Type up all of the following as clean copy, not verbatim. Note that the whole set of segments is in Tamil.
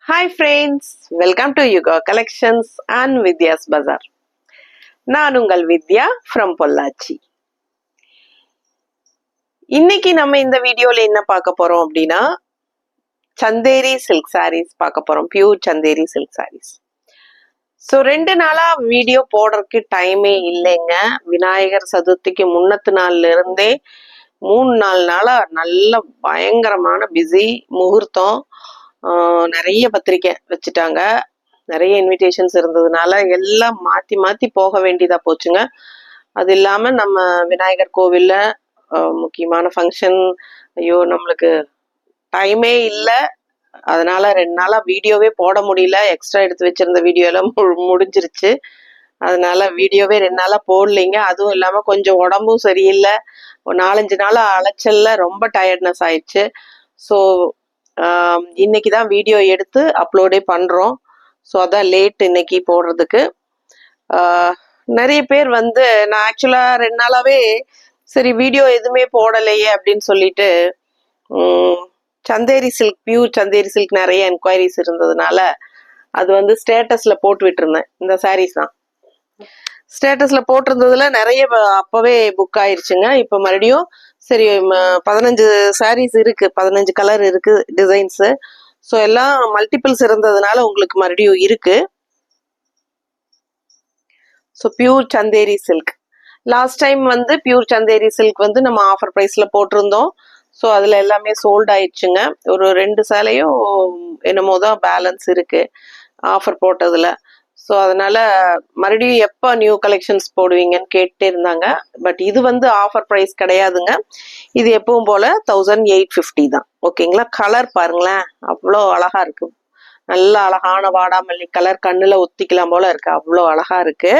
Hi friends, welcome to Yuga Collections and Vidya's Bazaar. நான் உங்கள் வித்யா from பொள்ளாச்சி. இன்னைக்கு நம்ம இந்த வீடியோல என்ன பார்க்க போறோம் அப்படின்னா சந்தேரி சில்க் sarees பார்க்க போறோம். Pure Chanderi silk sarees. So 2 நாளா வீடியோ போடுறதுக்கு டைமே இல்லைங்க. விநாயகர் சதுர்த்திக்கு முன்னத்து நாள்ல இருந்தே 3-4 நாளா நல்ல பயங்கரமான பிஸி முகூர்த்தம். நிறைய பத்திரிக்கை வச்சுட்டாங்க, நிறைய இன்விடேஷன்ஸ் இருந்ததுனால எல்லாம் மாத்தி மாத்தி போக வேண்டியதா போச்சுங்க. அது இல்லாம நம்ம விநாயகர் கோவில்ல முக்கியமான ஃபங்க்ஷன், ஐயோ நம்மளுக்கு டைமே இல்லை. அதனால 2 நாளா வீடியோவே போட முடியல. எக்ஸ்ட்ரா எடுத்து வச்சிருந்த வீடியோ எல்லாம் முடிஞ்சிருச்சு. அதனால வீடியோவே 2 நாளா போடலைங்க. அதுவும் இல்லாம கொஞ்சம் உடம்பும் சரியில்லை. ஒரு 4-5 நாளா அலைச்சல்ல ரொம்ப டயர்ட்னஸ் ஆயிடுச்சு. ஸோ இன்னைக்கு தான் வீடியோ எடுத்து அப்லோடே பண்றோம். ஸோ அதான் லேட் இன்னைக்கு போடுறதுக்கு. நிறைய பேர் வந்து நான் ஆக்சுவலா 2 நாளாவே சரி வீடியோ எதுவுமே போடலையே அப்படின்னு சொல்லிட்டு Chanderi silk, pure Chanderi silk நிறைய என்கொயரிஸ் இருந்ததுனால அது வந்து ஸ்டேட்டஸ்ல போட்டு விட்டுருந்தேன். இந்த சாரீஸ் தான் ஸ்டேட்டஸ்ல போட்டிருந்ததுல நிறைய அப்பவே புக் ஆயிடுச்சுங்க. இப்ப மறுபடியும் சரி 15 சாரீஸ் இருக்கு, 15 கலர் இருக்கு, டிசைன்ஸ். ஸோ எல்லாம் மல்டிபிள்ஸ் இருந்ததுனால உங்களுக்கு மறுபடியும் இருக்கு. So pure Chanderi silk last time வந்து பியூர் சந்தேரி சில்க் வந்து நம்ம ஆஃபர் ப்ரைஸ்ல போட்டிருந்தோம். ஸோ அதுல எல்லாமே சோல்ட் ஆயிடுச்சுங்க. ஒரு 2 சேலையும் என்னமோ தான் பேலன்ஸ் இருக்கு ஆஃபர் போட்டதுல. ஸோ அதனால மறுபடியும் எப்போ நியூ கலெக்ஷன்ஸ் போடுவீங்கன்னு கேட்டே இருந்தாங்க. பட் இது வந்து ஆஃபர் ப்ரைஸ் கிடையாதுங்க. இது எப்பவும் போல 1850 தான். ஓகேங்களா? கலர் பாருங்களேன், அவ்வளோ அழகா இருக்கு. நல்ல அழகான வாடாமல்லி கலர், கண்ணுல ஒத்திக்கலாம் போல இருக்கு, அவ்வளோ அழகா இருக்கு.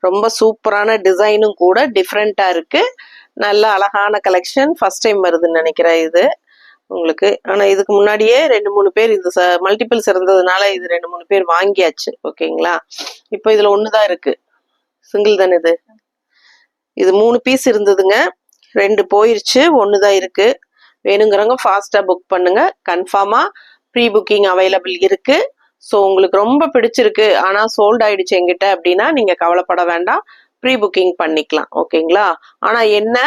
ரொம்ப சூப்பரான டிசைனும் கூட டிஃப்ரெண்டா இருக்கு. நல்ல அழகான கலெக்ஷன். ஃபர்ஸ்ட் டைம் வருதுன்னு நினைக்கிறேன் இது உங்களுக்கு. ஆனா இதுக்கு முன்னாடியே 2-3 பேர் இது மல்டிபிள்ஸ் இருந்ததுனால இது 2-3 பேர் வாங்கியாச்சு. ஓகேங்களா? இப்போ இதுல ஒண்ணுதான் இருக்கு, சிங்கிள் தானே இது. இது 3 பீஸ் இருந்ததுங்க, 2 போயிருச்சு, ஒண்ணுதான் இருக்கு. வேணுங்கிறவங்க ஃபாஸ்டா புக் பண்ணுங்க. கன்ஃபார்மா ப்ரீ புக்கிங் அவைலபிள் இருக்கு. ஸோ உங்களுக்கு ரொம்ப பிடிச்சிருக்கு ஆனா சோல்ட் ஆயிடுச்சு என்கிட்ட அப்படின்னா நீங்க கவலைப்பட வேண்டாம், ப்ரீ புக்கிங் பண்ணிக்கலாம். ஓகேங்களா? ஆனா என்ன,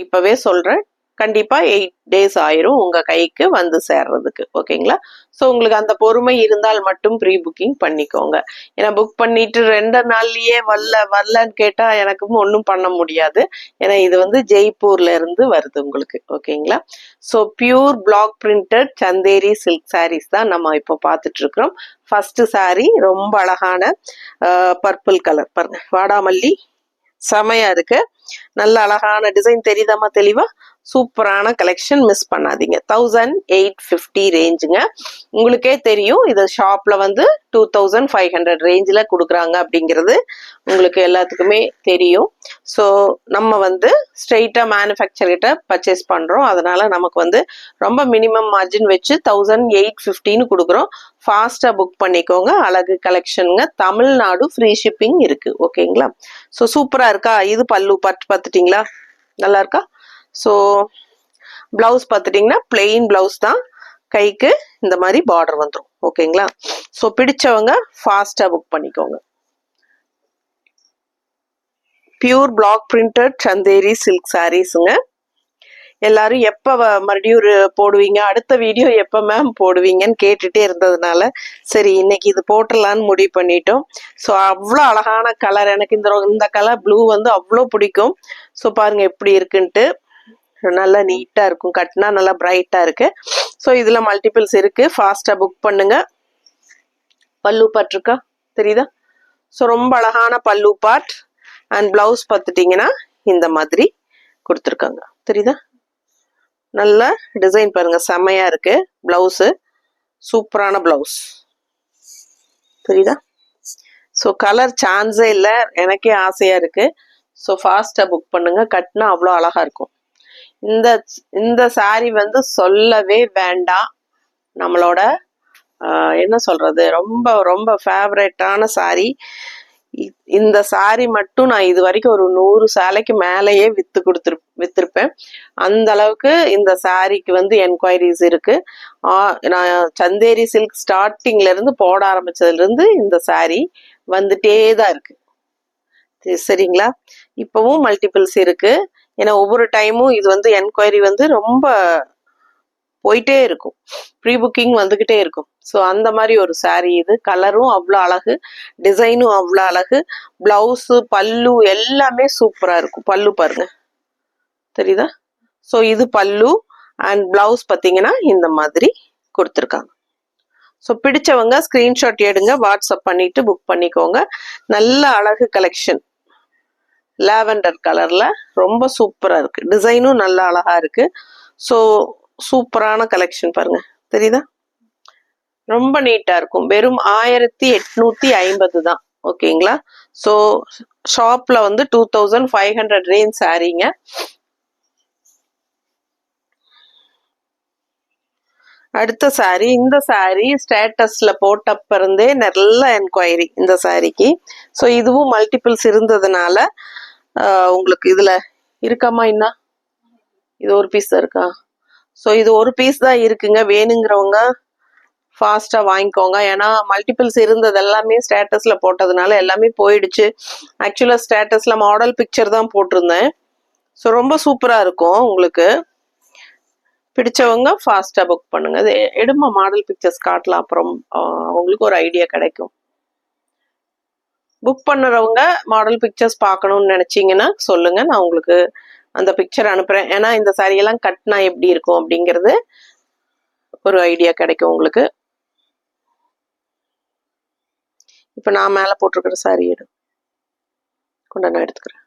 இப்பவே சொல்றேன், கண்டிப்பா 8 days ஆயிரும் உங்க கைக்கு வந்து சேர்றதுக்கு. ஓகேங்களா? ஸோ உங்களுக்கு அந்த பொறுமை இருந்தால் மட்டும் ப்ரீ புக்கிங் பண்ணிக்கோங்க. ஏன்னா புக் பண்ணிட்டு 2 நாள்லயே வரலன்னு கேட்டா எனக்கும் ஒன்றும் பண்ண முடியாது. ஏன்னா இது வந்து ஜெய்ப்பூர்ல இருந்து வருது உங்களுக்கு. ஓகேங்களா? So pure black printed Chanderi silk saris தான் நம்ம இப்போ பார்த்துட்டு இருக்கிறோம். ஃபர்ஸ்ட் சாரி ரொம்ப அழகான பர்பிள் கலர் பாருங்க, வாடாமல்லி செமையா இருக்கு. நல்ல அழகான டிசைன் தெரியுதாமா தெளிவா? சூப்பரான கலெக்ஷன், மிஸ் பண்ணாதீங்க. 1850 ரேஞ்சுங்க. உங்களுக்கே தெரியும் இது ஷாப்ல வந்து 2500 ரேஞ்சில் கொடுக்குறாங்க அப்படிங்கிறது உங்களுக்கு எல்லாத்துக்குமே தெரியும். ஸோ நம்ம வந்து ஸ்ட்ரெயிட்டா மேனுஃபேக்சர் கிட்ட பர்ச்சேஸ் பண்றோம். அதனால நமக்கு வந்து ரொம்ப மினிமம் மார்ஜின் வச்சு 1850ன்னு கொடுக்குறோம். ஃபாஸ்டா புக் பண்ணிக்கோங்க. அழகு கலெக்ஷனுங்க. தமிழ்நாடு ஃப்ரீ ஷிப்பிங் இருக்கு. ஓகேங்களா? ஸோ சூப்பரா இருக்கா? இது பல்லு பார்த்துட்டீங்களா? நல்லா இருக்கா? ஸோ பிளவுஸ் பார்த்துட்டிங்கன்னா பிளெயின் பிளவுஸ் தான், கைக்கு இந்த மாதிரி பார்டர் வந்துடும். ஓகேங்களா? ஸோ பிடிச்சவங்க ஃபாஸ்டா புக் பண்ணிக்கோங்க. Pure black printed Chanderi silk சாரீஸுங்க. எல்லாரும் எப்ப மறுபடியும் போடுவீங்க, அடுத்த வீடியோ எப்ப மேம் போடுவீங்கன்னு கேட்டுட்டே இருந்ததுனால சரி இன்னைக்கு இது போட்டுடலான்னு முடிவு பண்ணிட்டோம். ஸோ அவ்வளோ அழகான கலர், எனக்கு இந்த கலர் ப்ளூ வந்து அவ்வளோ பிடிக்கும். ஸோ பாருங்க எப்படி இருக்குன்ட்டு, நல்லா நீட்டா இருக்கும், கட்டினா நல்லா பிரைட்டா இருக்கு. ஸோ இதுல மல்டிபிள்ஸ் இருக்கு, ஃபாஸ்டா புக் பண்ணுங்க. பல்லு பார்ட் இருக்கா தெரியுதா? ஸோ ரொம்ப அழகான பல்லு பார்ட் அண்ட் பிளவுஸ் பார்த்துட்டீங்கன்னா இந்த மாதிரி கொடுத்துருக்காங்க, தெரியுதா? நல்ல டிசைன் பாருங்க, செம்மையா இருக்கு. பிளவுஸ் சூப்பரான பிளவுஸ், தெரியுதா? ஸோ கலர் சான்ஸே இல்லை, எனக்கே ஆசையா இருக்கு. ஸோ ஃபாஸ்டா புக் பண்ணுங்க, கட்டினா அவ்வளோ அழகா இருக்கும். இந்த சாரி வந்து சொல்லவே வேண்டாம், நம்மளோட என்ன சொல்றது, ரொம்ப ரொம்ப ஃபேவரட்டான சாரி. இந்த சாரி மட்டும் நான் இது வரைக்கும் ஒரு 100 சேலைக்கு மேலேயே வித்திருப்பேன். அந்த அளவுக்கு இந்த சாரிக்கு வந்து என்கொயரிஸ் இருக்கு. நான் சந்தேரி சில்க் ஸ்டார்டிங்ல இருந்து போட ஆரம்பிச்சதுல இருந்து இந்த சாரி வந்துட்டே தான் இருக்கு. சரிங்களா? இப்பவும் மல்டிபிள்ஸ் இருக்கு. ஏன்னா ஒவ்வொரு டைமும் இது வந்து என்கொயரி வந்து ரொம்ப போயிட்டே இருக்கும். ப்ரீ புக்கிங் வந்துகிட்டே இருக்கும். ஸோ அந்த மாதிரி ஒரு சாரீ இது. கலரும் அவ்வளோ அழகு, டிசைனும் அவ்வளோ அழகு, பிளவுஸு பல்லு எல்லாமே சூப்பரா இருக்கும். பல்லு பாருங்க, தெரியுதா? ஸோ இது பல்லு அண்ட் பிளவுஸ் பார்த்தீங்கன்னா இந்த மாதிரி கொடுத்துருக்காங்க. ஸோ பிடிச்சவங்க ஸ்கிரீன்ஷாட் எடுங்க, வாட்ஸ்அப் பண்ணிட்டு புக் பண்ணிக்கோங்க. நல்ல அழகு கலெக்ஷன், லாவெண்டர் கலர்ல ரொம்ப சூப்பரா இருக்கு. டிசைனும் நல்ல அழகா இருக்கு. ஸோ சூப்பரான கலெக்ஷன் பாருங்க, தெரியுதா? ரொம்ப நீட்டா இருக்கும். வெறும் 1850 தான். ஓகேங்களா? ஸோ ஷாப்ல வந்து 2500 ரேஞ்ச் சாரீங்க. அடுத்த சாரி, இந்த சாரி ஸ்டேட்டஸ்ல போட்டப்ப இருந்தே நல்ல என்கொயரி இந்த சாரிக்கு. ஸோ இதுவும் மல்டிபிள்ஸ் இருந்ததுனால உங்களுக்கு இதுல இருக்காமா? என்ன இது ஒரு பீஸ் தான் இருக்கா? ஸோ இது ஒரு பீஸ் தான் இருக்குங்க. வேணுங்கிறவங்க ஃபாஸ்டா வாங்கிக்கோங்க. ஏன்னா மல்டிபிள்ஸ் இருந்தது எல்லாமே ஸ்டேட்டஸ்ல போட்டதுனால எல்லாமே போயிடுச்சு. ஆக்சுவலா ஸ்டேட்டஸ்ல மாடல் பிக்சர் தான் போட்டிருந்தேன். ஸோ ரொம்ப சூப்பரா இருக்கும். உங்களுக்கு பிடிச்சவங்க ஃபாஸ்டா புக் பண்ணுங்க. அது எடுமா மாடல் பிக்சர்ஸ் காட்டலாம், அப்புறம் உங்களுக்கு ஒரு ஐடியா கிடைக்கும். புக் பண்ணுறவங்க மாடல் பிக்சர்ஸ் பார்க்கணும்னு நினைச்சீங்கன்னா சொல்லுங்க, நான் உங்களுக்கு அந்த பிக்சர் அனுப்புறேன். ஏன்னா இந்த சாரியெல்லாம் கட்டினா எப்படி இருக்கும் அப்படிங்கிறது ஒரு ஐடியா கிடைக்கும் உங்களுக்கு. இப்போ நான் மேலே போட்டிருக்கிற சாரி கொண்டு நான் எடுத்துக்கிறேன்.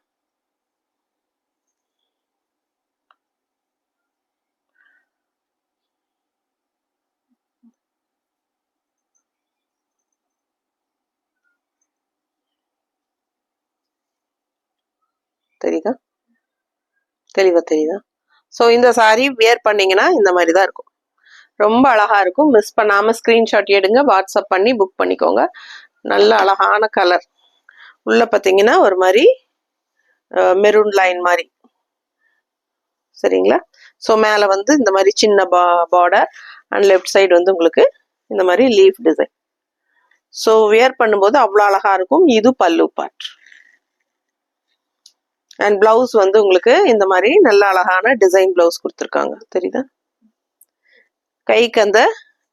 தெரியுதா? தெளிவா தெரியுதா? ஸோ இந்த சாரி வியர் பண்ணீங்கன்னா இந்த மாதிரி தான் இருக்கும். ரொம்ப அழகா இருக்கும். மிஸ் பண்ணாம ஸ்கிரீன்ஷாட் எடுங்க, வாட்ஸ்அப் பண்ணி புக் பண்ணிக்கோங்க. நல்ல அழகான கலர். உள்ள பார்த்தீங்கன்னா ஒரு மாதிரி மெரூன் லைன் மாதிரி, சரிங்களா? ஸோ மேலே வந்து இந்த மாதிரி சின்ன பார்டர் அண்ட் லெஃப்ட் சைடு வந்து உங்களுக்கு இந்த மாதிரி லீஃப் டிசைன். ஸோ வியர் பண்ணும்போது அவ்வளோ அழகா இருக்கும். இது பல்லு பார்ட் அண்ட் பிளவுஸ் வந்து உங்களுக்கு இந்த மாதிரி நல்ல அழகான டிசைன் பிளவுஸ் கொடுத்துருக்காங்க. தெரியுதா? கைக்கு அந்த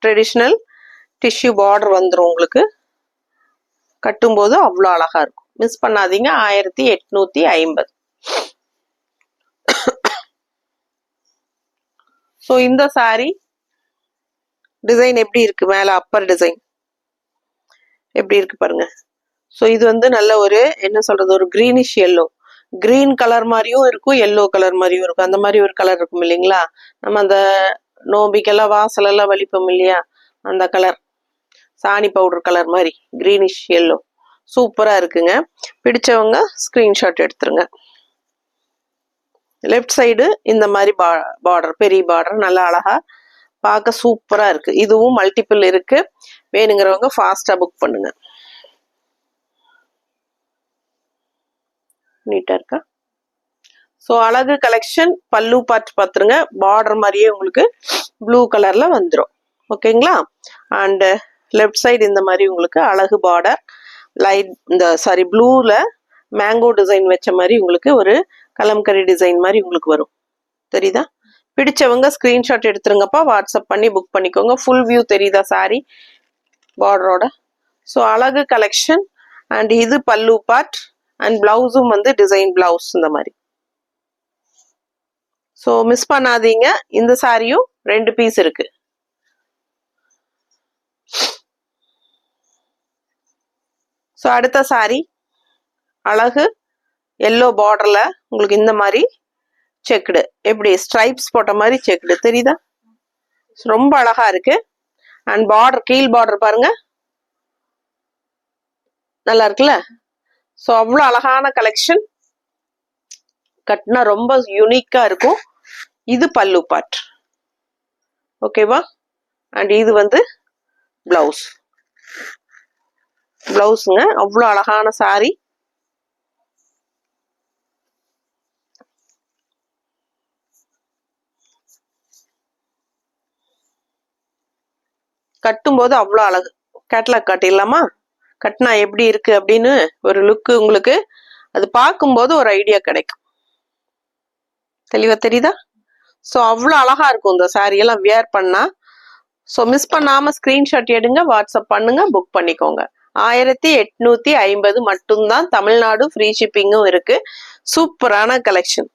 ட்ரெடிஷ்னல் டிஷ்யூ பார்டர் வந்துடும் உங்களுக்கு. கட்டும்போது அவ்வளோ அழகா இருக்கும். மிஸ் பண்ணாதீங்க. 1850. ஸோ இந்த சாரி டிசைன் எப்படி இருக்கு? மேல அப்பர் டிசைன் எப்படி இருக்கு பாருங்க. ஸோ இது வந்து நல்ல ஒரு என்ன சொல்றது, ஒரு கிரீனிஷ் எல்லோ, கிரீன் கலர் மாதிரியும் இருக்கும், எல்லோ கலர் மாதிரியும் இருக்கும். அந்த மாதிரி ஒரு கலர் இருக்கும் இல்லைங்களா? நம்ம அந்த நோம்பிக்கெல்லாம் வாசலெல்லாம் வலிப்போம் இல்லையா, அந்த கலர், சாணி பவுடர் கலர் மாதிரி கிரீனிஷ் எல்லோ சூப்பரா இருக்குங்க. பிடிச்சவங்க ஸ்கிரீன்ஷாட் எடுத்துருங்க. லெஃப்ட் சைடு இந்த மாதிரி பார்டர், பெரிய பார்டர், நல்லா அழகா பார்க்க சூப்பரா இருக்கு. இதுவும் மல்டிபிள் இருக்கு. வேணுங்கிறவங்க ஃபாஸ்டா புக் பண்ணுங்க. நீட்டா இருக்கா? ஸோ அழகு கலெக்ஷன். பல்லு பார்ட் பார்த்துருங்க. பார்டர் மாதிரியே உங்களுக்கு ப்ளூ கலர்ல வந்துடும். ஓகேங்களா? அண்ட் லெஃப்ட் சைடு இந்த மாதிரி உங்களுக்கு அழகு பார்டர், லைட் இந்த சாரி ப்ளூல மேங்கோ டிசைன் வச்ச மாதிரி உங்களுக்கு ஒரு கலம்கரி டிசைன் மாதிரி உங்களுக்கு வரும். தெரியுதா? பிடிச்சவங்க ஸ்கிரீன்ஷாட் எடுத்துருங்கப்பா, வாட்ஸ்அப் பண்ணி புக் பண்ணிக்கோங்க. ஃபுல் வியூ தெரியுதா சாரி பார்டரோட? ஸோ அழகு கலெக்ஷன். அண்ட் இது பல்லு பார்ட் அண்ட் பிளவுஸும் வந்து டிசைன் பிளவுஸ் இந்த மாதிரி. ஸோ மிஸ் பண்ணாதீங்க. இந்த சாரியும் 2 பீஸ் இருக்கு. ஸோ அடுத்த சாரி அழகு எல்லோ பார்டர்ல உங்களுக்கு இந்த மாதிரி செக்குடு, எப்படி ஸ்ட்ரைப்ஸ் போட்ட மாதிரி செக்குடு, தெரியுதா? ரொம்ப அழகா இருக்கு. அண்ட் பார்டர், கீழ் பார்டர் பாருங்க, நல்லா இருக்குல்ல? ஸோ அவ்வளோ அழகான கலெக்ஷன். கட்டினா ரொம்ப யூனிக்கா இருக்கும். இது பல்லு பார்ட். ஓகேவா? அண்ட் இது வந்து பிளவுஸ். பிளவுஸுங்க. அவ்வளோ அழகான சாரி. கட்டும்போது அவ்வளோ அழகு. கேட்லாக் காட்டிடலாமா? கட்டினா எப்படி இருக்கு அப்படின்னு ஒரு லுக்கு உங்களுக்கு அது பார்க்கும்போது ஒரு ஐடியா கிடைக்கும். தெளிவா தெரியுதா? ஸோ அவ்வளோ அழகா இருக்கும் இந்த சாரி எல்லாம் வியர் பண்ணா. ஸோ மிஸ் பண்ணாம ஸ்கிரீன்ஷாட் எடுங்க, வாட்ஸ்அப் பண்ணுங்க, புக் பண்ணிக்கோங்க. 1850 மட்டும்தான். தமிழ்நாடு ஃப்ரீ ஷிப்பிங்கும் இருக்கு. சூப்பரான கலெக்ஷன்,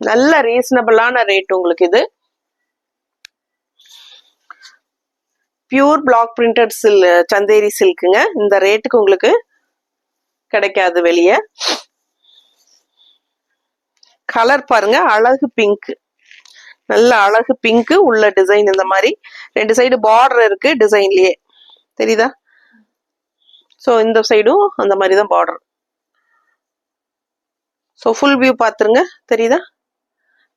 நல்ல ரீசனபிளான ரேட் உங்களுக்கு. இது பியூர் பிளாக் பிரிண்டட் சந்தேரி சில்க்குங்க. இந்த ரேட்டுக்கு உங்களுக்கு கிடைக்காது வெளியே. கலர் பாருங்க, அழகு பிங்க், நல்ல அழகு பிங்க் உள்ள டிசைன். இந்த மாதிரி 2 சைடு பார்டர் இருக்கு டிசைன்லயே, தெரியுதா? ஸோ இந்த சைடும் அந்த மாதிரி தான் பார்டர். ஸோ ஃபுல் வியூ பார்த்துருங்க, தெரியுதா?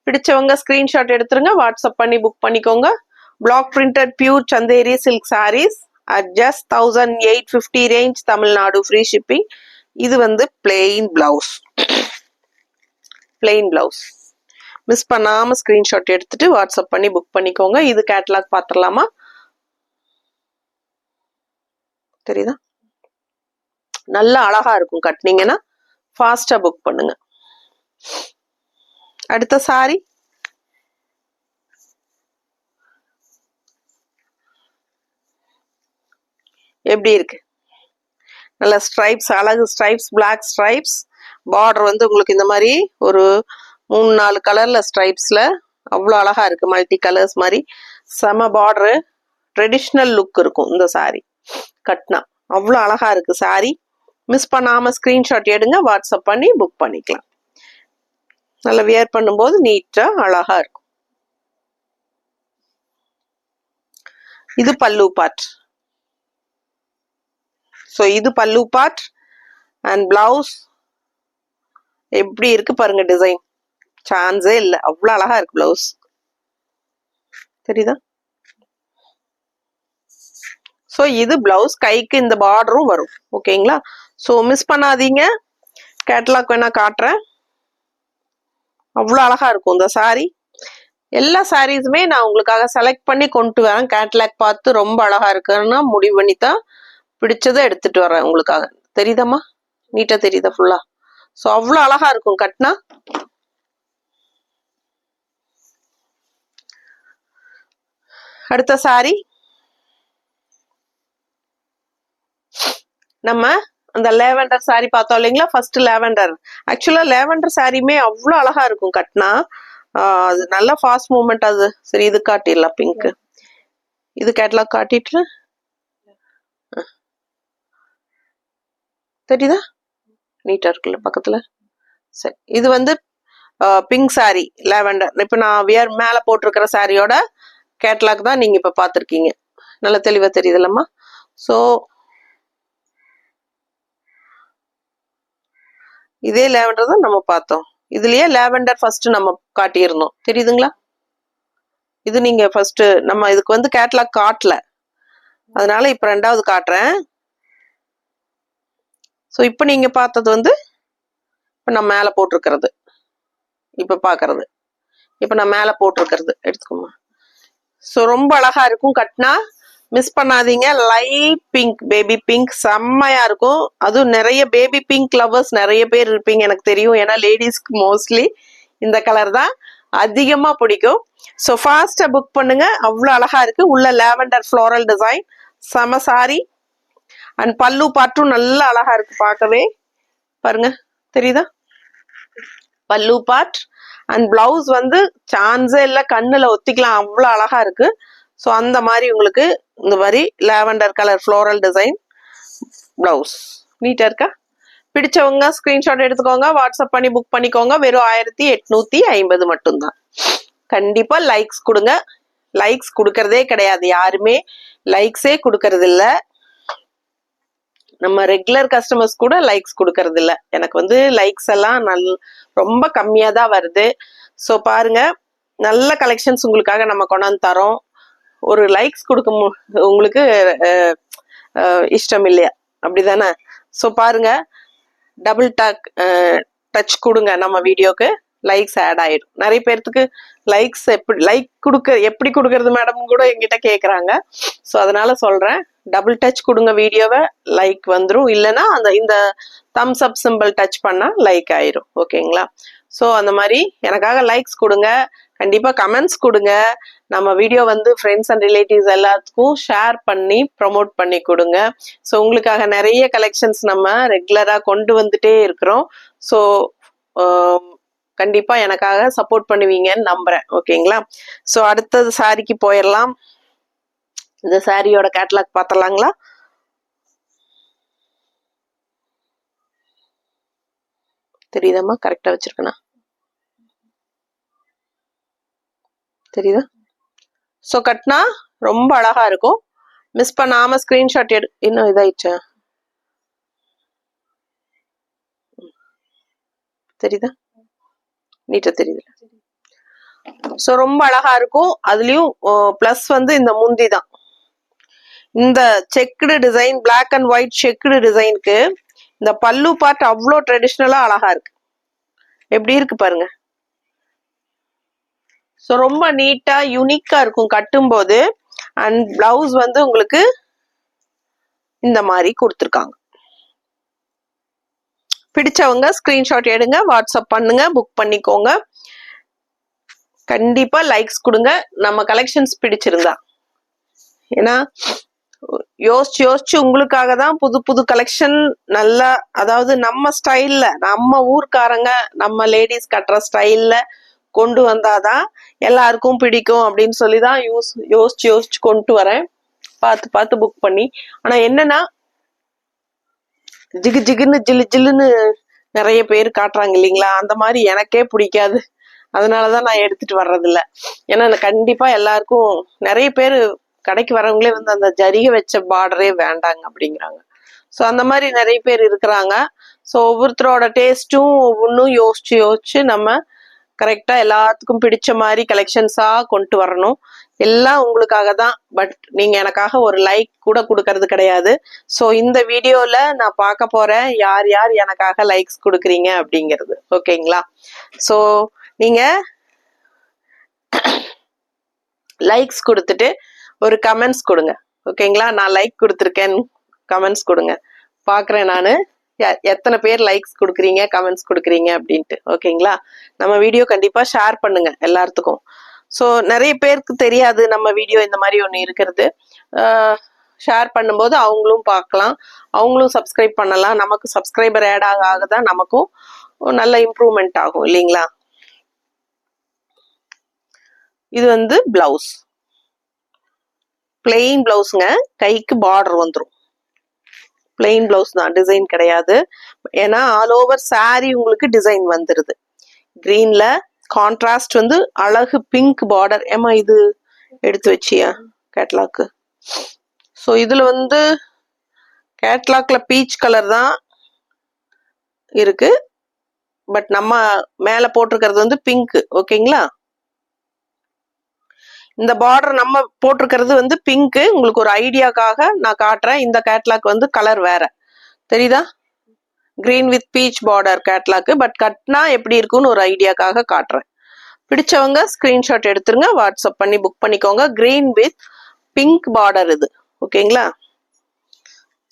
பிடிச்சவங்க ஸ்கிரீன்ஷாட் எடுத்துருங்க, வாட்ஸ்அப் பண்ணி புக் பண்ணிக்கோங்க. Black printed pure Chanderi silk saris at just 1850 range, Tamil Nadu free shipping. இது வந்து plain blouse. Plain blouse miss பண்ணாம ஸ்கிரீன்ஷாட் எடுத்துட்டு வாட்ஸ்அப் பண்ணி புக் பண்ணிக்கோங்க. இது கேட்டலாக் பார்த்துடலாமா? தெரியுதா? நல்ல அழகா இருக்கும். கட்டினீங்கன்னா ஃபாஸ்டா புக் பண்ணுங்க. அடுத்த சாரி எப்படி இருக்கு? நல்ல ஸ்ட்ரைப்ஸ், அழகு ஸ்ட்ரைப்ஸ், பிளாக் ஸ்ட்ரைப்ஸ். பார்டர் வந்து உங்களுக்கு இந்த மாதிரி ஒரு 3-4 கலர்ல ஸ்ட்ரைப்ஸ்ல அவ்வளோ அழகா இருக்கு. மல்டி கலர்ஸ் மாதிரி செம பார்டரு. ட்ரெடிஷ்னல் லுக் இருக்கும் இந்த சாரி கட்னா. அவ்வளோ அழகா இருக்கு சாரி. மிஸ் பண்ணாம ஸ்கிரீன்ஷாட் எடுங்க, வாட்ஸ்அப் பண்ணி புக் பண்ணிக்கலாம். நல்லா வியர் பண்ணும்போது நீட்டா அழகா இருக்கும். இது பல்லு பார்ட். ஸோ இது பல்லு பார்ட் அண்ட் பிளவுஸ் எப்படி இருக்கு பாருங்க. டிசைன் சான்ஸே இல்லை, அவ்வளோ அழகா இருக்கு பிளவுஸ். தெரியுதா? ஸோ இது பிளவுஸ், கைக்கு இந்த பார்டரும் வரும். ஓகேங்களா? ஸோ மிஸ் பண்ணாதீங்க. கேட்டலாக் வேணா காட்டுறேன். அவ்வளோ அழகா இருக்கும் இந்த சாரி. எல்லா சாரீஸுமே நான் உங்களுக்காக செலக்ட் பண்ணி கொண்டு வரேன். கேட்டலாக் பார்த்து ரொம்ப அழகா இருக்குன்னா முடிவு பண்ணி தான் பிடிச்சதை எடுத்துட்டு வரேன் உங்களுக்காக. தெரியுதாம்மா? நீட்டா தெரியுதா ஃபுல்லா? ஸோ அவ்வளோ அழகா இருக்கும் கட்னா. அடுத்த சாரி நம்ம அந்த லேவெண்டர் சாரி பார்த்தோம் இல்லைங்களா? First lavender. ஆக்சுவலா லேவெண்டர் சாரியுமே அவ்வளோ அழகா இருக்கும் கட்னா. அது நல்ல ஃபாஸ்ட் மூவ்மெண்ட் அது. சரி, இது காட்டிடலாம் பிங்க். இது கேட்டலாக் காட்டிட்டு தெரியுதா? நீட்டா இருக்குல்ல பக்கத்துல. சரி, இது வந்து பிங்க் சாரி லேவெண்டர். இப்ப நான் வியர் மேல போட்டிருக்கிற சாரியோட கேட்டலாக் தான் நீங்க இப்ப பாத்திருக்கீங்க. நல்ல தெளிவா தெரியுதுல்லம்மா? ஸோ இதே லேவெண்டர் தான் நம்ம பார்த்தோம். இதுலயே லேவெண்டர் ஃபர்ஸ்ட் நம்ம காட்டியிருந்தோம், தெரியுதுங்களா? இது நீங்க ஃபர்ஸ்ட் நம்ம இதுக்கு வந்து கேட்டலாக் காட்டல, அதனால இப்ப 2வது காட்டுறேன். ஸோ இப்போ நீங்க பார்த்தது வந்து இப்போ நான் மேலே போட்டிருக்கிறது, இப்போ பார்க்கறது, இப்போ நான் மேலே போட்டிருக்கிறது எடுத்துக்கோமா. ஸோ ரொம்ப அழகா இருக்கும் கட்னா. மிஸ் பண்ணாதீங்க. லைட் பிங்க், பேபி பிங்க் செம்மையா இருக்கும். அதுவும் நிறைய பேபி பிங்க் லவர்ஸ் நிறைய பேர் இருப்பீங்க எனக்கு தெரியும். ஏன்னா லேடிஸ்க்கு மோஸ்ட்லி இந்த கலர் தான் அதிகமாக பிடிக்கும். ஸோ ஃபாஸ்டா புக் பண்ணுங்க. அவ்வளோ அழகா இருக்கு. உள்ள லேவெண்டர் ஃப்ளோரல் டிசைன், செம சாரி. அண்ட் பல்லு பாட்டும் நல்லா அழகா இருக்கு பார்க்கவே. பாருங்க, தெரியுதா? பல்லு பார்ட் அண்ட் பிளவுஸ் வந்து சான்ஸே இல்லை, கண்ணுல ஒத்திக்கலாம், அவ்வளோ அழகா இருக்கு. ஸோ அந்த மாதிரி உங்களுக்கு இந்த மாதிரி lavender colour floral design blouse நீட்டா இருக்கா? பிடிச்சவங்க ஸ்கிரீன்ஷாட் எடுத்துக்கோங்க, வாட்ஸ்அப் பண்ணி புக் பண்ணிக்கோங்க. வெறும் 1850 மட்டும்தான். கண்டிப்பா லைக்ஸ் கொடுங்க. லைக்ஸ் கொடுக்கறதே கிடையாது, யாருமே லைக்ஸே கொடுக்கறது இல்ல. நம்ம ரெகுலர் கஸ்டமர்ஸ் கூட லைக்ஸ் கொடுக்கறது இல்ல. எனக்கு வந்து லைக்ஸ் எல்லாம் ரொம்ப கம்மியா தான் வருது. ஸோ பாருங்க, நல்ல கலெக்ஷன்ஸ் உங்களுக்காக நம்ம கொண்டாந்து தரோம். ஒரு லைக்ஸ் கொடுக்க உங்களுக்கு இஷ்டம் இல்லையா? அப்படிதானே? ஸோ பாருங்க, டபுள் டச் கொடுங்க நம்ம வீடியோக்கு. லைக்ஸ் ஆட் ஆயிடும். நிறைய பேர்த்துக்கு லைக்ஸ் எப்படி கொடுக்கறது மேடம் கூட என்கிட்ட கேட்குறாங்க. ஸோ அதனால சொல்றேன், டபுள் டச் கொடுங்க வீடியோவை, லைக் வந்துடும். இல்லைன்னா இந்த தம்ஸ் அப் சிம்பிள் டச் பண்ணா லைக் ஆயிரும். ஓகேங்களா? ஸோ அந்த மாதிரி எனக்காக லைக்ஸ் கொடுங்க, கண்டிப்பா கமெண்ட்ஸ் கொடுங்க. நம்ம வீடியோ ஃப்ரெண்ட்ஸ் அண்ட் ரிலேட்டிவ்ஸ் எல்லாத்துக்கும் ஷேர் பண்ணி ப்ரமோட் பண்ணி கொடுங்க. ஸோ உங்களுக்காக நிறைய கலெக்ஷன்ஸ் நம்ம ரெகுலரா கொண்டு வந்துட்டே இருக்கிறோம். ஸோ கண்டிப்பா எனக்காக சப்போர்ட் பண்ணுவீங்கன்னு நம்புறேன். ஓகேங்களா? ஸோ அடுத்தது சாரிக்கு போயிடலாம். இந்த சாரியோட கேட்டலாக் பார்த்தலாங்களா? தெரியுதாம்மா? கரெக்டா வச்சிருக்கேனா? தெரியுதா? ஸோ கட்னா ரொம்ப அழகா இருக்கும். மிஸ் பண்ணாம ஸ்கிரீன்ஷாட் இன்னும் இதாயிடுச்சா? தெரியுதா? நீட்டா தெரியுது. ஸோ ரொம்ப அழகா இருக்கும். அதுலயும் பிளஸ் இந்த முந்தி தான். இந்த checked design, black and white checked டிசைனுக்கு இந்த பல்லு பார்ட் அவ்வளோ ட்ரெடிஷ்னலா அழகா இருக்கு. எப்படி இருக்கு பாருங்க. ஸோ ரொம்ப நீட்டா யூனிக்கா இருக்கும் கட்டும்போது. அண்ட் பிளவுஸ் உங்களுக்கு இந்த மாதிரி கொடுத்துருக்காங்க. பிடிச்சவங்க ஸ்கிரீன்ஷாட் எடுங்க, வாட்ஸ்அப் பண்ணுங்க, புக் பண்ணிக்கோங்க. கண்டிப்பா லைக்ஸ் கொடுங்க நம்ம கலெக்ஷன்ஸ் பிடிச்சிருந்தா. ஏன்னா யோசிச்சு உங்களுக்காக தான் புது புது கலெக்ஷன் நல்லா, அதாவது நம்ம ஸ்டைல்ல, நம்ம ஊர்க்காரங்க நம்ம லேடிஸ் கட்டுற ஸ்டைல்ல கொண்டு வந்தாதான் எல்லாருக்கும் பிடிக்கும் அப்படின்னு சொல்லிதான் யோசிச்சு கொண்டு வரேன், பார்த்து புக் பண்ணி. ஆனா என்னன்னா ஜிகுன்னு ஜில்லுன்னு நிறைய பேர் காட்டுறாங்க இல்லைங்களா, அந்த மாதிரி எனக்கே பிடிக்காது. அதனாலதான் நான் எடுத்துட்டு வர்றதில்ல. ஏன்னா கண்டிப்பா எல்லாருக்கும் நிறைய பேர் கடைக்கு வரவங்களே அந்த ஜரிகை வச்ச பார்டரே வேண்டாங்க அப்படிங்கிறாங்க. ஸோ அந்த மாதிரி நிறைய பேர் இருக்கிறாங்க. ஸோ ஒவ்வொருத்தரோட டேஸ்ட்டும் ஒவ்வொன்றும் யோசிச்சு நம்ம கரெக்டா எல்லாத்துக்கும் பிடிச்ச மாதிரி கலெக்ஷன்ஸா கொண்டு வரணும். எல்லாம் உங்களுக்காக தான். பட் நீங்க எனக்காக ஒரு லைக் கூட கொடுக்கறது கிடையாது. ஸோ இந்த வீடியோல நான் பார்க்க போறேன் யார் யார் எனக்காக லைக்ஸ் கொடுக்குறீங்க அப்படிங்கிறது. ஓகேங்களா? ஸோ நீங்க லைக்ஸ் கொடுத்துட்டு ஒரு கமெண்ட்ஸ் கொடுங்க. ஓகேங்களா? நான் லைக் கொடுத்துருக்கேன், கமெண்ட்ஸ் கொடுங்க. பார்க்குறேன் நான் எத்தனை பேர் லைக்ஸ் கொடுக்குறீங்க, கமெண்ட்ஸ் கொடுக்குறீங்க அப்படின்ட்டு. ஓகேங்களா? நம்ம வீடியோ கண்டிப்பாக ஷேர் பண்ணுங்க எல்லாத்துக்கும். ஸோ நிறைய பேருக்கு தெரியாது நம்ம வீடியோ இந்த மாதிரி ஒன்று இருக்கிறது. ஷேர் பண்ணும்போது அவங்களும் பார்க்கலாம், அவங்களும் சப்ஸ்கிரைப் பண்ணலாம். நமக்கு சப்ஸ்கிரைபர் ஆட் ஆக தான் நமக்கும் நல்ல இம்ப்ரூவ்மெண்ட் ஆகும் இல்லைங்களா? இது பிளவுஸ், பிளெயின் பிளவுஸ்ங்க. கைக்கு பார்டர் வந்துடும். பிளெயின் பிளவுஸ் தான், டிசைன் கிடையாது. ஏன்னா ஆல் ஓவர் சாரி உங்களுக்கு டிசைன் வந்துருது. கிரீன்ல கான்ட்ராஸ்ட் அழகு பிங்க் பார்டர். ஏமா இது எடுத்து வச்சியா கேட்லாக்கு? ஸோ இதுல கேட்லாக்ல பீச் கலர் தான் இருக்கு. பட் நம்ம மேல போட்டிருக்கிறது பிங்க். ஓகேங்களா? இந்த பார்டர் நம்ம போட்டிருக்கிறது பிங்க். உங்களுக்கு ஒரு ஐடியாக்காக நான் காட்டுறேன். இந்த கேட்லாக் கலர் வேற தெரியுதா? Green with peach border catalogue. But கட்னா எப்படி இருக்குன்னு ஒரு ஐடியாக்காக காட்டுறேன். பிடிச்சவங்க ஸ்கிரீன்ஷாட் எடுத்துருங்க, வாட்ஸ்அப் பண்ணி புக் பண்ணிக்கோங்க. கிரீன் வித் பிங்க் பார்டர் இது. ஓகேங்களா?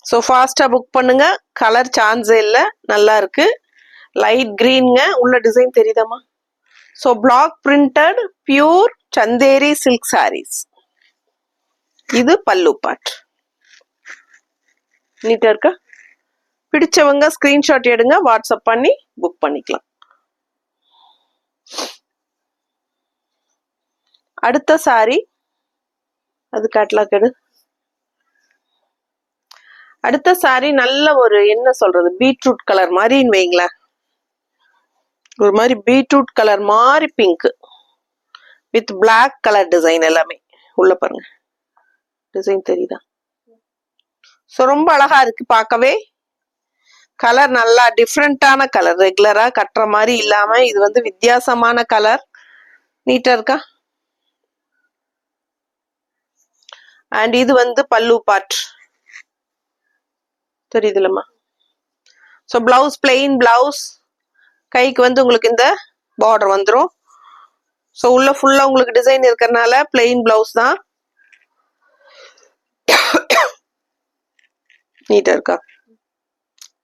ஸோ ஃபாஸ்டா புக் பண்ணுங்க. கலர் சான்ஸே இல்லை, நல்லா இருக்கு. லைட் கிரீன்ங்க. உள்ள டிசைன் தெரியுதாமா? So black printed pure Chanderi silk sarees. இது பல்லு பார்ட். நீட்டா இருக்கா? பிடிச்சவங்க ஸ்கிரீன்ஷாட் எடுங்க, வாட்ஸ்அப் பண்ணி புக் பண்ணிக்கலாம். அடுத்த சாரி அது கேட்லாக் எடு. அடுத்த சாரி நல்ல ஒரு என்ன சொல்றது, பீட்ரூட் கலர் மாதிரின்னு வைங்களேன். ஒரு மாதிரி பீட்ரூட் கலர் மாதிரி pink with black colour design. எல்லாமே உள்ள பாருங்க, டிசைன் தெரியுதா? ஸோ ரொம்ப அழகா இருக்கு பார்க்கவே. கலர் நல்லா டிஃப்ரெண்டான கலர், ரெகுலரா கட்டுற மாதிரி இல்லாம இது வித்தியாசமான கலர். நீட்டா இருக்கா? அண்ட் இது பல்லு பார்ட் தெரியுதுலம்மா? So blouse plain blouse. கைக்கு உங்களுக்கு இந்த பார்டர் வந்துடும். ஸோ உள்ள ஃபுல்லா உங்களுக்கு டிசைன் இருக்கிறதுனால பிளெயின் பிளவுஸ் தான். நீட்டா இருக்கா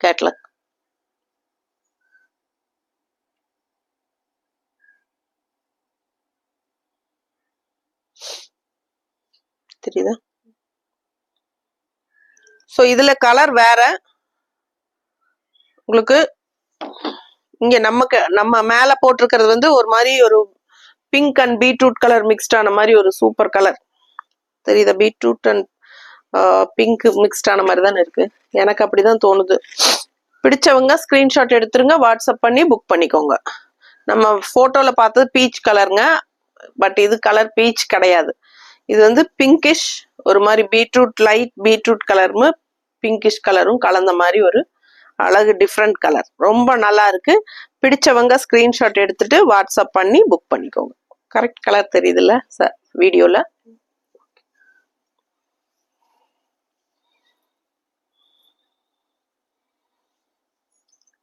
கேட்லாக். தெரியுதா? ஸோ இதுல கலர் வேற உங்களுக்கு. இங்க நம்ம மேல போட்டிருக்கிறது வந்து ஒரு மாதிரி ஒரு pink and beetroot colour mixed ஆன மாதிரி ஒரு சூப்பர் கலர் தெரியுதா? பீட்ரூட் அண்ட் பிங்க் மிக்ஸ்ட் ஆன மாதிரி தானே இருக்கு, எனக்கு அப்படிதான் தோணுது. பிடிச்சவங்க ஸ்கிரீன்ஷாட் எடுத்துருங்க, வாட்ஸ்அப் பண்ணி புக் பண்ணிக்கோங்க. நம்ம போட்டோல பார்த்தது பீச் கலருங்க, பட் இது கலர் பீச் கிடையாது. இது வந்து பிங்கிஷ், ஒரு மாதிரி பீட்ரூட், லைட் பீட்ரூட் கலரும் பிங்கிஷ் கலரும் கலந்த மாதிரி ஒரு அழகு டிஃப்ரெண்ட் கலர். ரொம்ப நல்லா இருக்கு. பிடிச்சவங்க ஸ்கிரீன்ஷாட் எடுத்துட்டு வாட்ஸ்அப் பண்ணி புக் பண்ணிக்கோங்க. கரெக்ட் கலர் தெரியுதுல்ல சார் வீடியோல?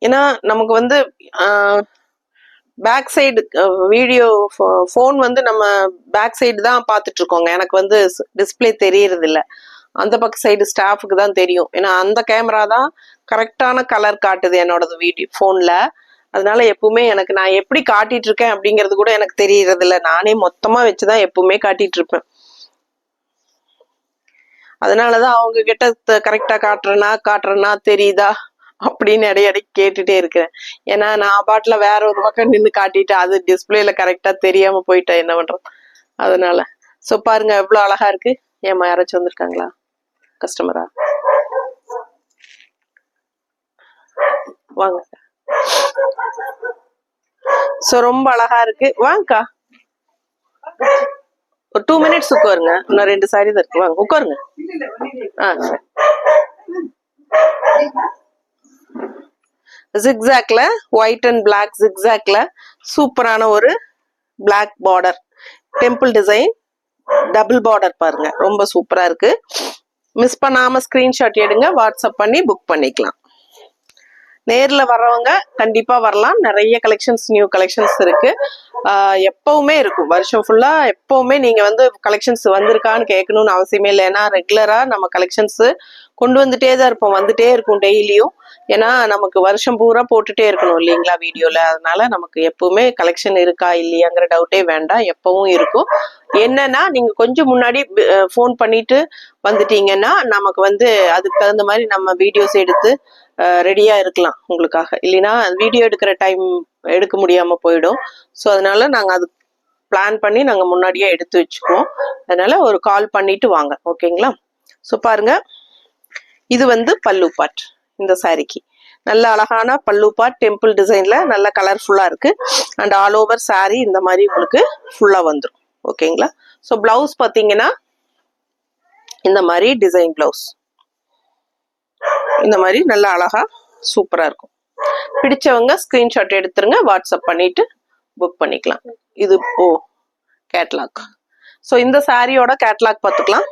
ஏன்னா நமக்கு வந்து பேக் சைடு வீடியோ ஃபோன் வந்து நம்ம பேக் சைடு தான் பார்த்துட்டு இருக்கோங்க. எனக்கு வந்து டிஸ்பிளே தெரியறது இல்லை, அந்த பக்க சைடு ஸ்டாஃபுக்கு தான் தெரியும். ஏன்னா அந்த கேமரா தான் கரெக்டான கலர் காட்டுது என்னோட வீடியோ ஃபோனில். அதனால எப்பவுமே எனக்கு நான் எப்படி காட்டிட்டு இருக்கேன் அப்படிங்கிறது கூட எனக்கு தெரியறது இல்லை. நானே மொத்தமா வச்சுதான் எப்பவுமே காட்டிட்டு இருப்பேன். அதனாலதான் அவங்க கிட்ட கரெக்டா காட்டுறேன்னா தெரியுதா அப்படின்னு இடையடி கேட்டுட்டே இருக்கிறேன். ஏன்னா நான் பாட்டுல வேற ஒரு பக்கம் நின்று காட்டிட்டு அது டிஸ்பிளேல கரெக்டா தெரியாம போயிட்டேன், என்ன பண்றோம். அதனால சோ பாருங்க எவ்வளவு அழகா இருக்கு. ஏமா யாராச்சும் வந்திருக்காங்களா கஸ்டமரா? வாங்க. சோ ரொம்ப அழகா இருக்கு, வாங்கக்கா. ஒரு 2 minutes உட்காருங்க, இன்னும் 2 சாரி தான் இருக்கு, வாங்க உட்காருங்க. ஜிக்ஸாக்ல ஒயிட் அண்ட் பிளாக் ஜிக்ஸாக்ல சூப்பரான ஒரு black border temple design double border பாருங்க, ரொம்ப சூப்பரா இருக்கு. மிஸ் பண்ணாம ஸ்கிரீன்ஷாட் எடுங்க, வாட்ஸ்அப் பண்ணி புக் பண்ணிக்கலாம். நேர்ல வர்றவங்க கண்டிப்பா வரலாம். நிறைய கலெக்ஷன்ஸ், நியூ கலெக்ஷன்ஸ் இருக்கு. எப்பவுமே இருக்கும், வருஷம் ஃபுல்லா எப்பவுமே நீங்க வந்து கலெக்ஷன்ஸ் வந்திருக்கான்னு கேட்கணும்னு அவசியமே இல்லை. ஏன்னா ரெகுலரா நம்ம கலெக்ஷன்ஸ் கொண்டு வந்துட்டே தான் இருப்போம், வந்துட்டே இருக்கும் டெய்லியும். ஏன்னா நமக்கு வருஷம் பூரா போட்டுட்டே இருக்கணும் இல்லைங்களா வீடியோல. அதனால நமக்கு எப்பவுமே கலெக்ஷன் இருக்கா இல்லையாங்கிற டவுட்டே வேண்டாம், எப்பவும் இருக்கும். என்னன்னா நீங்க கொஞ்சம் முன்னாடி ஃபோன் பண்ணிட்டு வந்துட்டீங்கன்னா நமக்கு வந்து அதுக்கு தகுந்த மாதிரி நம்ம வீடியோஸ் எடுத்து ரெடியா இருக்கலாம் உங்களுக்காக. இல்லைன்னா வீடியோ எடுக்கிற டைம் எடுக்க முடியாம போயிடும். ஸோ அதனால நாங்க அது பிளான் பண்ணி நாங்க முன்னாடியே எடுத்து வச்சுக்குவோம். அதனால ஒரு கால் பண்ணிட்டு வாங்க, ஓகேங்களா? ஸோ பாருங்க, இது வந்து பல்லு பார்ட். இந்த சாரிக்கு நல்ல அழகான பல்லு பார்ட் டெம்பிள் டிசைன்ல நல்ல கலர்ஃபுல்லா இருக்கு. அண்ட் ஆல் ஓவர் சாரி இந்த மாதிரி உங்களுக்கு ஃபுல்லா வந்துடும், ஓகேங்களா? ஸோ பிளவுஸ் பார்த்தீங்கன்னா இந்த மாதிரி டிசைன் பிளவுஸ், இந்த மாதிரி நல்ல அழகா சூப்பரா இருக்கும். பிடிச்சவங்க ஸ்கிரீன்ஷாட் எடுத்துருங்க, வாட்ஸ்அப் பண்ணிட்டு புக் பண்ணிக்கலாம். இது கேட்லாக். ஸோ இந்த சாரியோட கேட்லாக் பார்த்துக்கலாம்.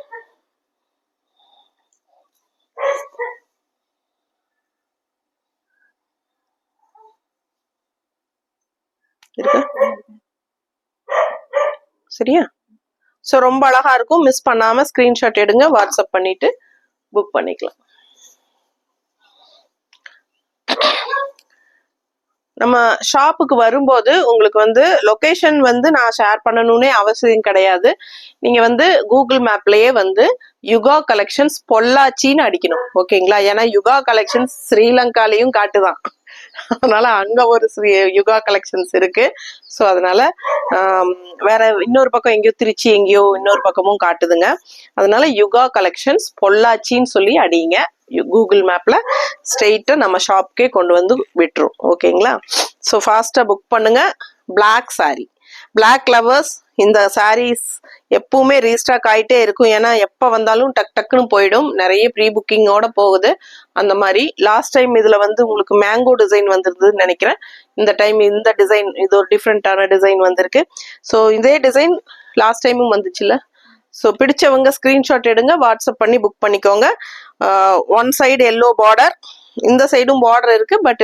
இருக்கு சரியா? ஸோ ரொம்ப அழகா இருக்கும். மிஸ் பண்ணாம ஸ்கிரீன்ஷாட் எடுங்க, வாட்ஸ்அப் பண்ணிட்டு புக் பண்ணிக்கலாம். நம்ம ஷாப்புக்கு வரும்போது உங்களுக்கு வந்து லொகேஷன் வந்து நான் ஷேர் பண்ணணும்னே அவசியம் கிடையாது. நீங்க வந்து கூகுள் மேப்லயே வந்து யுகா கலெக்ஷன்ஸ் பொள்ளாச்சின்னு அடிக்கணும், ஓகேங்களா? ஏன்னா யுகா கலெக்ஷன்ஸ் ஸ்ரீலங்காலையும் காட்டுதான், அதனால அங்க ஒரு யுகா கலெக்ஷன்ஸ் இருக்கு. ஸோ அதனால வேற இன்னொரு பக்கம் எங்கேயோ திருச்சி எங்கேயோ இன்னொரு பக்கமும் காட்டுதுங்க. அதனால யுகா கலெக்ஷன்ஸ் பொள்ளாச்சின்னு சொல்லி அடிங்க. கூகுள் மேப்ல ஸ்ட்ரெயிட்டா நம்ம ஷாப்கே கொண்டு வந்து விட்டுரும், ஓகேங்களா? ஸோ ஃபாஸ்டா புக் பண்ணுங்க. பிளாக் சாரி, பிளாக் லவர்ஸ், இந்த சாரீஸ் எப்பவுமே ரீஸ்டாக் ஆயிட்டே இருக்கும். ஏன்னா எப்ப வந்தாலும் டக் டக்குன்னு போயிடும், நிறைய ப்ரீ புக்கிங்கோட போகுது. அந்த மாதிரி லாஸ்ட் டைம் இதுல வந்து உங்களுக்கு மேங்கோ டிசைன் வந்துருதுன்னு நினைக்கிறேன். இந்த டைம் இந்த டிசைன், இது ஒரு டிஃப்ரெண்டான டிசைன் வந்திருக்கு. ஸோ இதே டிசைன் லாஸ்ட் டைமும் வந்துச்சுல்ல. ஸோ பிடிச்சவங்க ஸ்கிரீன்ஷாட் எடுங்க, வாட்ஸ்அப் பண்ணி புக் பண்ணிக்கோங்க. ஒன் சைடு எல்லோ பார்டர், இந்த சைடும் பார்டர் இருக்கு, பட்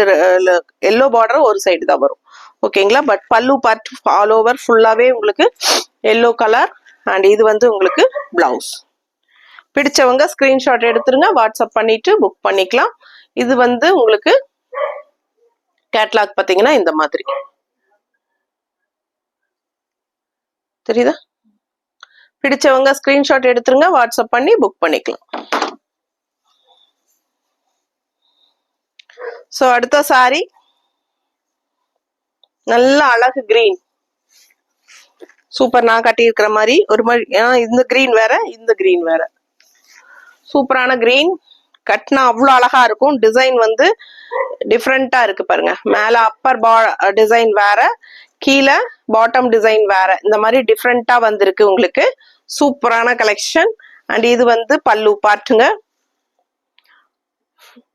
எல்லோ பார்டர் ஒரு சைடு தான் வரும், ஓகேங்களா. பட் பல்லு பார்ட் ஆல் ஓவர் ஃபுல்லாவே உங்களுக்கு எல்லோ கலர் அண்ட் இது வந்து உங்களுக்கு பிளவுஸ். பிடிச்சவங்க ஸ்கிரீன்ஷாட் எடுத்துருங்க, வாட்ஸ்அப் பண்ணிட்டு புக் பண்ணிக்கலாம். இது வந்து உங்களுக்கு கேட்லாக் பாத்தீங்கன்னா இந்த மாதிரி தெரியுதா. பிடிச்சவங்க ஸ்கிரீன்ஷாட் எடுத்துருங்க, வாட்ஸ்அப் பண்ணி புக் பண்ணிக்கலாம். சோ அடுத்த சாரி நல்ல அழகு கிரீன், சூப்பர். நான் கட்டி இருக்கிற மாதிரி ஒரு மாதிரி இந்த கிரீன் வேற, இந்த கிரீன் வேற. சூப்பரான கிரீன் கட்டினா அவ்வளோ அழகா இருக்கும். டிசைன் வந்து டிஃப்ரெண்டா இருக்கு பாருங்க. மேல அப்பர் டிசைன் வேற, கீழே பாட்டம் டிசைன் வேற. இந்த மாதிரி டிஃப்ரெண்டா வந்திருக்கு உங்களுக்கு. சூப்பரான கலெக்ஷன். அண்ட் இது வந்து பல்லு பார்ட்டுங்க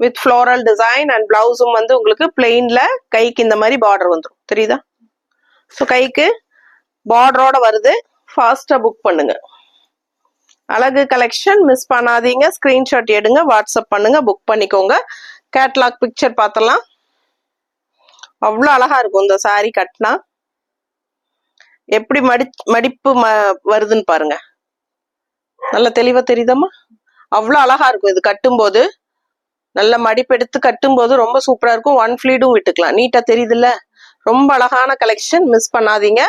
வித் ஃப்ளோரல் டிசைன் அண்ட் பிளவுஸும் வந்து உங்களுக்கு பிளெயின்ல கைக்கு இந்த மாதிரி பார்டர் வந்துடும் தெரியுதா. ஸோ கைக்கு பார்டரோட வருது. ஃபாஸ்டா புக் பண்ணுங்க. அழகு கலெக்ஷன் மிஸ் பண்ணாதீங்க. ஸ்கிரீன்ஷாட் எடுங்க, வாட்ஸ்அப் பண்ணுங்க, புக் பண்ணிக்கோங்க. கேட்லாக் பிக்சர் பார்த்தலாம். அவ்வளோ அழகா இருக்கும் இந்த சாரி கட்டினா. எப்படி மடிப்பு வருதுன்னு பாருங்க. நல்ல தெளிவா தெரியுதம்மா. அவ்வளோ அழகா இருக்கும் இது கட்டும்போது. நல்ல மடிப்பு எடுத்து கட்டும்போது ரொம்ப சூப்பரா இருக்கும். ஒன் ஃபிளீடும் விட்டுக்கலாம். நீட்டா தெரியுதுல்ல. ரொம்ப அழகான கலெக்ஷன் மிஸ் பண்ணாதீங்க.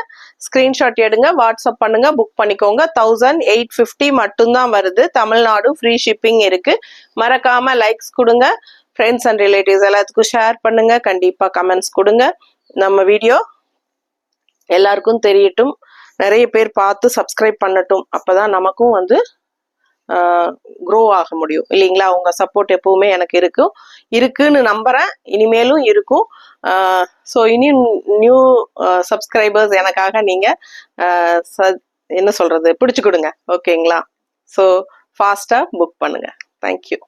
ஸ்கிரீன்ஷாட் எடுங்க, வாட்ஸ்அப் பண்ணுங்க, புக் பண்ணிக்கோங்க. 1850 மட்டும்தான் வருது. தமிழ்நாடு ஃப்ரீ ஷிப்பிங் இருக்கு. மறக்காம லைக்ஸ் கொடுங்க. ஃப்ரெண்ட்ஸ் அண்ட் ரிலேட்டிவ்ஸ் எல்லாத்துக்கும் ஷேர் பண்ணுங்க. கண்டிப்பா கமெண்ட்ஸ் கொடுங்க. நம்ம வீடியோ எல்லாருக்கும் தெரியட்டும், நிறைய பேர் பார்த்து சப்ஸ்கிரைப் பண்ணட்டும். அப்பதான் நமக்கும் வந்து க்ரோ ஆக முடியும் இல்லைங்களா. உங்க சப்போர்ட் எப்பவுமே எனக்கு இருக்குன்னு நம்புறேன். இனிமேலும் இருக்கும். ஸோ இனி நியூ சப்ஸ்கிரைபர்ஸ் எனக்காக நீங்க என்ன சொல்றது பிடிச்சு கொடுங்க. ஓகேங்களா. ஸோ ஃபாஸ்டா புக் பண்ணுங்க. தேங்க்யூ.